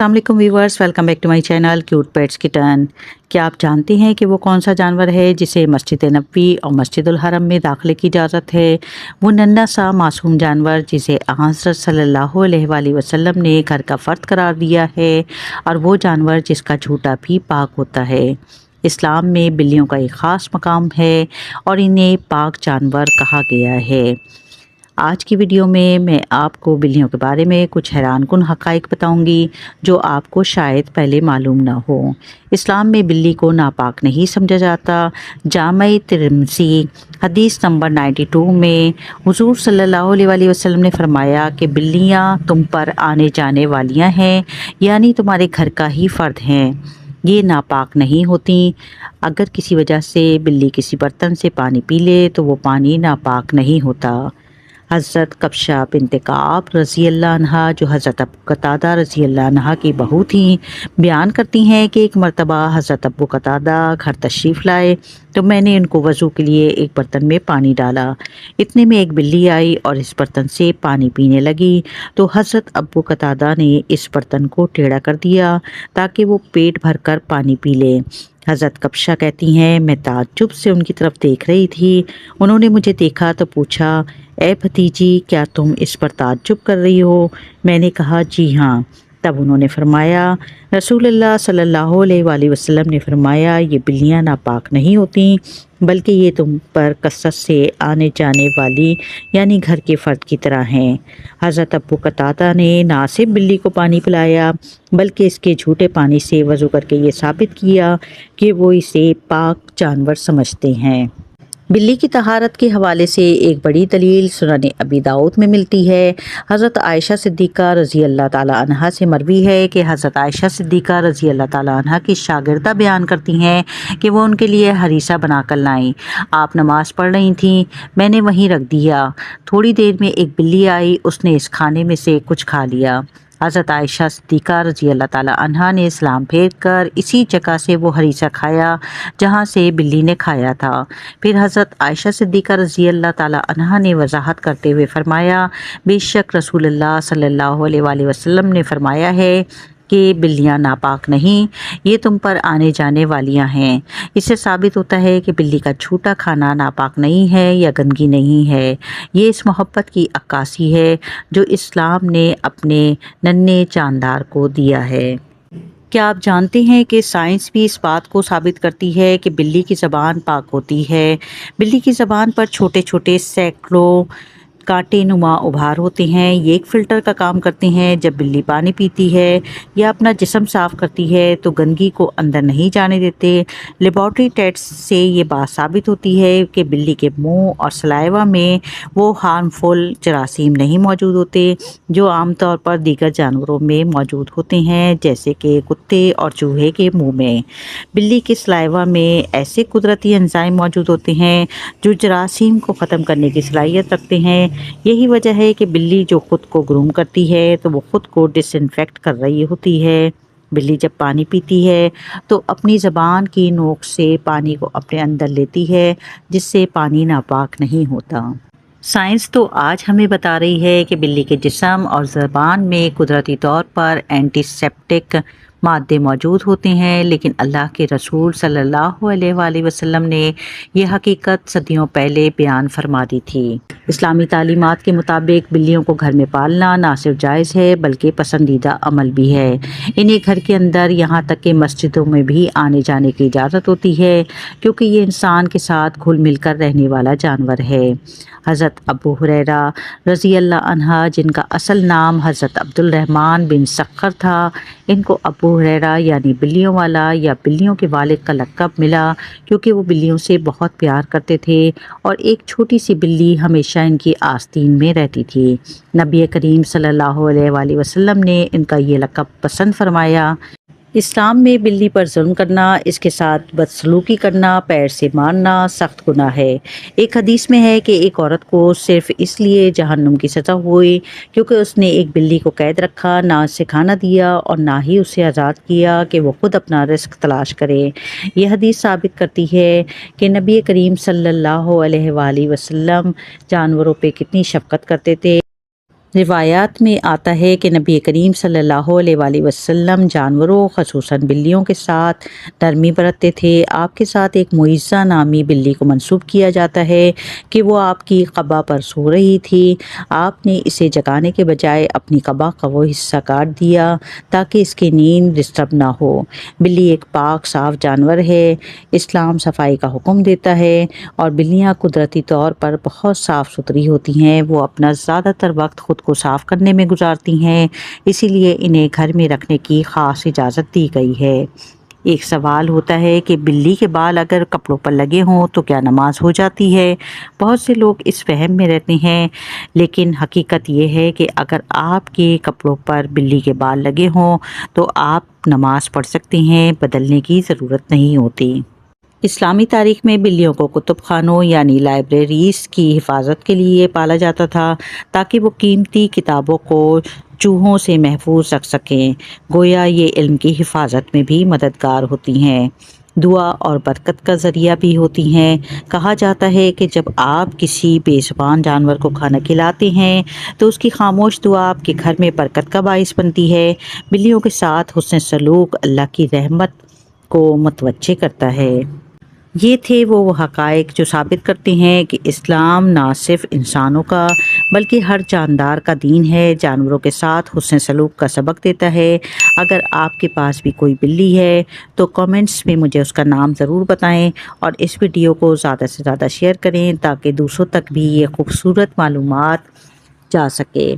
अस्सलाम वालेकुम viewers, welcome back to my channel cute pets kitten. क्या आप जानते हैं कि वो कौन सा जानवर है जिसे मस्जिद नबवी और मस्जिदुल हरम में दाखिले की इजाज़त है? वो नन्हा सा मासूम जानवर जिसे हज़रत सल्लल्लाहु अलैहि वसल्लम ने घर का फ़र्द करार दिया है, और वो जानवर जिसका झूठा भी पाक होता है। इस्लाम में बिल्लियों का एक ख़ास मकाम है और इन्हें पाक जानवर कहा गया है। आज की वीडियो में मैं आपको बिल्लियों के बारे में कुछ हैरानकुन हक़ाइक़ बताऊंगी जो आपको शायद पहले मालूम ना हो। इस्लाम में बिल्ली को नापाक नहीं समझा जाता। जामे तिर्मिज़ी हदीस नंबर 92 में हुज़ूर सल्लल्लाहु अलैहि वसल्लम ने फरमाया कि बिल्लियां तुम पर आने जाने वालियां हैं, यानी तुम्हारे घर का ही फ़र्द हैं। ये नापाक नहीं होती। अगर किसी वजह से बिल्ली किसी बर्तन से पानी पी ले तो वो पानी नापाक नहीं होता। हज़रत कब्शा बिन्त काब रज़ी अल्लाह अन्हा, जो हज़रत अबू कतादा रज़ी अल्लाह अन्हा की बहू थी, बयान करती हैं कि एक मरतबा हज़रत अबू कतादा घर तशरीफ़ लाए तो मैंने उनको वज़ू के लिए एक बर्तन में पानी डाला। इतने में एक बिल्ली आई और इस बर्तन से पानी पीने लगी, तो हज़रत अबू कतादा ने इस बर्तन को टेढ़ा कर दिया ताकि वो पेट भर कर पानी पी ले। हज़रत कब्शा कहती हैं, मैं ताज्जुब से उनकी तरफ देख रही थी। उन्होंने मुझे देखा तो पूछा, ए भतीजी, क्या तुम इस पर ताज्जुब कर रही हो? मैंने कहा, जी हाँ। तब उन्होंने फरमाया, रसूलुल्लाह सल्लल्लाहु अलैहि वसल्लम ने फरमाया, ये बिल्लियां नापाक नहीं होती, बल्कि ये तुम पर कसरत से आने जाने वाली यानी घर के फ़र्द की तरह हैं। हज़रत अबू कतादा ने ना सिर्फ बिल्ली को पानी पिलाया बल्कि इसके झूठे पानी से वज़ू करके ये साबित किया कि वो इसे पाक जानवर समझते हैं। बिल्ली की तहारत के हवाले से एक बड़ी दलील सुनन अबी दाऊद में मिलती है। हज़रत आयशा सिद्दीक़ा रज़ी अल्लाह ताला अन्हा से मरवी है कि हज़रत आयशा सिद्दीक़ा रज़ी अल्लाह ताला अन्हा की शागिर्दा बयान करती हैं कि वो उनके लिए हरीसा बना कर लाईं। आप नमाज़ पढ़ रही थीं, मैंने वहीं रख दिया। थोड़ी देर में एक बिल्ली आई, उसने इस खाने में से कुछ खा लिया। हज़रत आयशा सिद्दीक़ा रज़ी अल्लाह ताला अन्हा ने सलाम फेर कर इसी जगह से वो हरीसा खाया जहाँ से बिल्ली ने खाया था। फिर हज़रत आयशा सिद्दीक़ा रज़ी अल्लाह ताला अन्हा ने वजाहत करते हुए फरमाया, बेशक रसूलुल्लाह सल्लल्लाहु अलैहि वसल्लम ने फरमाया है कि बिल्लियां नापाक नहीं, ये तुम पर आने जाने वालियां हैं। इससे साबित होता है कि बिल्ली का झूठा खाना नापाक नहीं है या गंदगी नहीं है। ये इस मोहब्बत की अक्कासी है जो इस्लाम ने अपने नन्हे जानदार को दिया है। क्या आप जानते हैं कि साइंस भी इस बात को साबित करती है कि बिल्ली की ज़बान पाक होती है। बिल्ली की ज़बान पर छोटे छोटे सैकड़ों कांटे नुमा उभार होते हैं। ये एक फ़िल्टर का काम करते हैं। जब बिल्ली पानी पीती है या अपना जिस्म साफ़ करती है तो गंदगी को अंदर नहीं जाने देते। लेबॉर्ट्री टेस्ट से ये बात साबित होती है कि बिल्ली के मुंह और सलाइवा में वो हार्मफुल जरासीम नहीं मौजूद होते जो आमतौर पर दीगर जानवरों में मौजूद होते हैं, जैसे कि कुत्ते और चूहे के मुँह में। बिल्ली के सलाइवा में ऐसे कुदरती एंजाइम मौजूद होते हैं जो जरासीम को ख़त्म करने की सलाहियत रखते हैं। यही वजह है कि बिल्ली जो खुद को ग्रूम करती है तो वो खुद को डिसइंफेक्ट कर रही होती है। बिल्ली जब पानी पीती है तो अपनी ज़बान की नोक से पानी को अपने अंदर लेती है, जिससे पानी नापाक नहीं होता। साइंस तो आज हमें बता रही है कि बिल्ली के जिस्म और ज़बान में कुदरती तौर पर एंटीसेप्टिक मादे मौजूद होते हैं, लेकिन अल्लाह के रसूल सल्लल्लाहु अलैहि वसल्लम ने यह हकीकत सदियों पहले बयान फरमा दी थी। इस्लामी तालीमात के मुताबिक बिल्लियों को घर में पालना ना सिर्फ जायज़ है बल्कि पसंदीदा अमल भी है। इन्हें घर के अंदर यहाँ तक कि मस्जिदों में भी आने जाने की इजाज़त होती है, क्योंकि ये इंसान के साथ घुल मिल कर रहने वाला जानवर है। हज़रत अबू हुरैरा रज़ी अल्लाह अन्हा, जिनका असल नाम हज़रत अब्दुल रहमान बिन सख्खर था, इनको अबू हुरैरा यानी बिल्लियों वाला या बिल्लियों के वालिद का लक़ब मिला क्योंकि वो बिल्लियों से बहुत प्यार करते थे और एक छोटी सी बिल्ली हमेशा इनकी आस्तीन में रहती थी। नबी करीम सल्लल्लाहु अलैहि वसल्लम ने इनका ये लक़ब पसंद फरमाया। इस्लाम में बिल्ली पर जुल्म करना, इसके साथ बदसलूकी करना, पैर से मारना सख्त गुनाह है। एक हदीस में है कि एक औरत को सिर्फ इसलिए जहन्नुम की सज़ा हुई क्योंकि उसने एक बिल्ली को कैद रखा, ना उसे खाना दिया और ना ही उसे आज़ाद किया कि वो खुद अपना रिस्क तलाश करे। यह हदीस साबित करती है कि नबी करीम सल्लल्लाहु अलैहि वसल्लम जानवरों पे कितनी शफ़क़त करते थे। روایات میں آتا ہے کہ نبی کریم صلی اللہ علیہ وآلہ وسلم جانوروں خصوصاً بلیوں کے ساتھ نرمی برتتے تھے۔ آپ کے ساتھ ایک معیزہ نامی بلی کو منسوب کیا جاتا ہے کہ وہ آپ کی قبا پر سو رہی تھی۔ آپ نے اسے جگانے کے بجائے اپنی قبا کا وہ حصہ کاٹ دیا تاکہ اس کی نیند ڈسٹرب نہ ہو۔ بلی ایک پاک صاف جانور ہے۔ اسلام صفائی کا حکم دیتا ہے اور بلیاں قدرتی طور پر بہت صاف ستھری ہوتی ہیں۔ وہ اپنا زیادہ تر وقت خود کو صاف کرنے میں گزارتی ہیں، اسی لیے انہیں گھر میں رکھنے کی خاص اجازت دی گئی ہے۔ ایک سوال ہوتا ہے کہ بلی کے بال اگر کپڑوں پر لگے ہوں تو کیا نماز ہو جاتی ہے؟ بہت سے لوگ اس فہم میں رہتے ہیں، لیکن حقیقت یہ ہے کہ اگر آپ کے کپڑوں پر بلی کے بال لگے ہوں تو آپ نماز پڑھ سکتے ہیں، بدلنے کی ضرورت نہیں ہوتی۔ اسلامی تاریخ میں بلیوں کو کتب خانوں یعنی لائبریریز کی حفاظت کے لیے پالا جاتا تھا تاکہ وہ قیمتی کتابوں کو چوہوں سے محفوظ رکھ سکیں۔ گویا یہ علم کی حفاظت میں بھی مددگار ہوتی ہیں، دعا اور برکت کا ذریعہ بھی ہوتی ہیں۔ کہا جاتا ہے کہ جب آپ کسی بے زبان جانور کو کھانا کھلاتے ہیں تو اس کی خاموش دعا آپ کے گھر میں برکت کا باعث بنتی ہے۔ بلیوں کے ساتھ حسن سلوک اللہ کی رحمت کو متوجہ کرتا ہے۔ یہ تھے وہ حقائق جو ثابت کرتے ہیں کہ اسلام نہ صرف انسانوں کا بلکہ ہر جاندار کا دین ہے۔ جانوروں کے ساتھ حسن سلوک کا سبق دیتا ہے۔ اگر آپ کے پاس بھی کوئی بلی ہے تو کامنٹس میں مجھے اس کا نام ضرور بتائیں اور اس ویڈیو کو زیادہ سے زیادہ شیئر کریں تاکہ دوسروں تک بھی یہ خوبصورت معلومات جا سکے۔